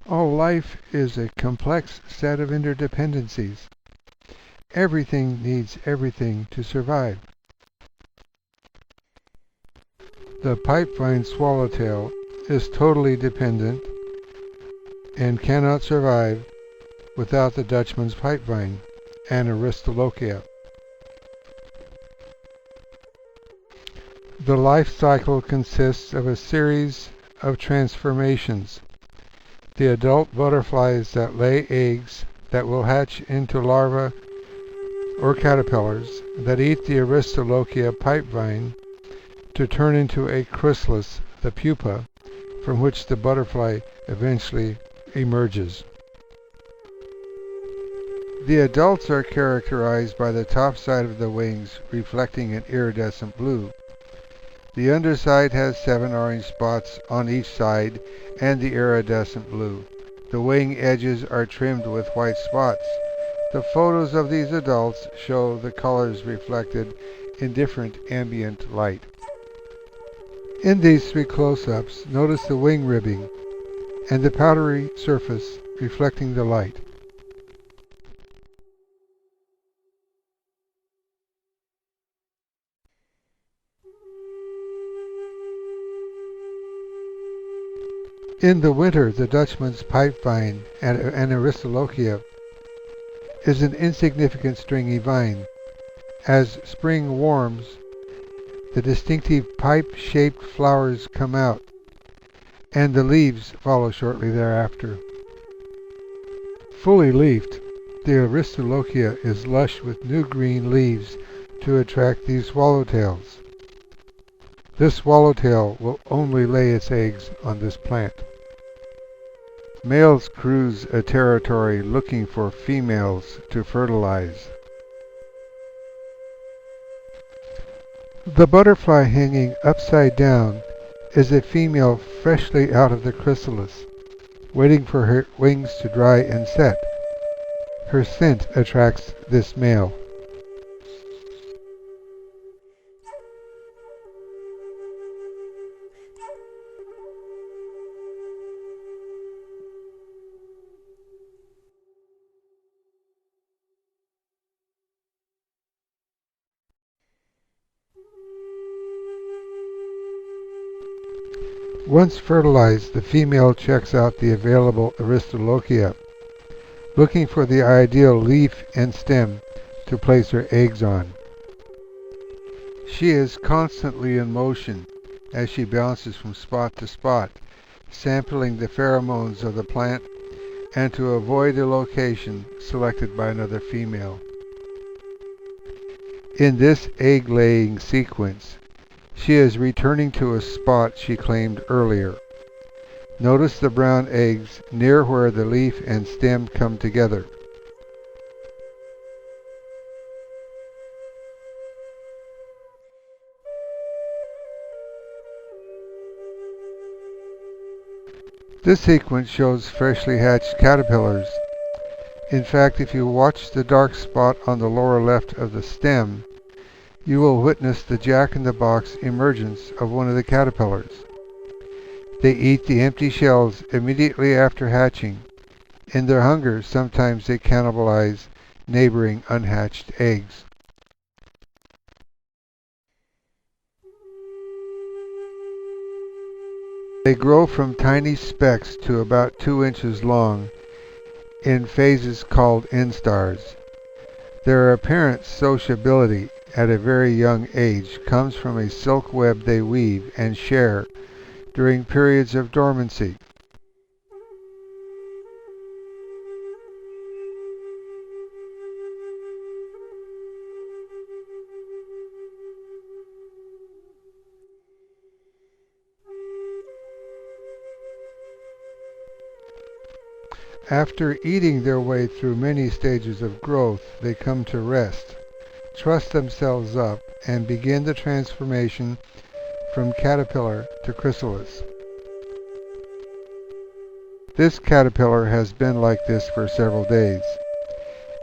All life is a complex set of interdependencies. Everything needs everything to survive. The Pipevine Swallowtail is totally dependent and cannot survive without the Dutchman's pipevine and aristolocia. The life cycle consists of a series of transformations. The adult butterflies that lay eggs that will hatch into larvae or caterpillars that eat the aristolocia pipevine to turn into a chrysalis, the pupa, from which the butterfly eventually emerges. The adults are characterized by the top side of the wings reflecting an iridescent blue. The underside has 7 orange spots on each side and the iridescent blue. The wing edges are trimmed with white spots. The photos of these adults show the colors reflected in different ambient light. In these 3 close-ups, notice the wing ribbing and the powdery surface reflecting the light. In the winter, the Dutchman's pipevine and aristolocia is an insignificant stringy vine. As spring warms, the distinctive pipe-shaped flowers come out, and the leaves follow shortly thereafter. Fully leafed, the aristolocia is lush with new green leaves to attract these swallowtails. This swallowtail will only lay its eggs on this plant. Males cruise a territory looking for females to fertilize. The butterfly hanging upside down is a female freshly out of the chrysalis, waiting for her wings to dry and set. Her scent attracts this male. Once fertilized, the female checks out the available aristolocia, looking for the ideal leaf and stem to place her eggs on. She is constantly in motion as she bounces from spot to spot, sampling the pheromones of the plant and to avoid a location selected by another female. In this egg-laying sequence, she is returning to a spot she claimed earlier. Notice the brown eggs near where the leaf and stem come together. This sequence shows freshly hatched caterpillars. In fact, if you watch the dark spot on the lower left of the stem, you will witness the jack-in-the-box emergence of one of the caterpillars. They eat the empty shells immediately after hatching. In their hunger, sometimes they cannibalize neighboring unhatched eggs. They grow from tiny specks to about 2 inches long in phases called instars. Their apparent sociability at a very young age comes from a silk web they weave and share during periods of dormancy. After eating their way through many stages of growth, they come to rest, truss themselves up, and begin the transformation from caterpillar to chrysalis. This caterpillar has been like this for several days.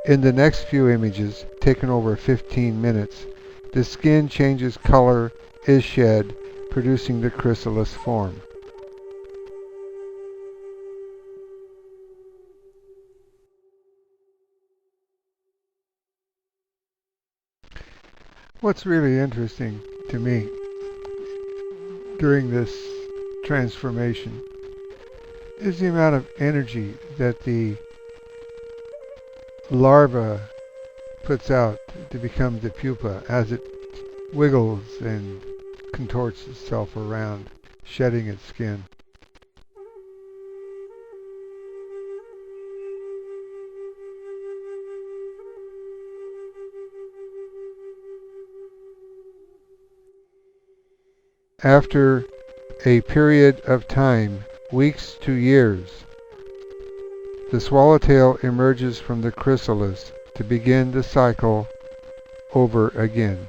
In the next few images, taken over 15 minutes, the skin changes color, is shed, producing the chrysalis form. What's really interesting to me during this transformation is the amount of energy that the larva puts out to become the pupa as it wiggles and contorts itself around, shedding its skin. After a period of time, weeks to years, the swallowtail emerges from the chrysalis to begin the cycle over again.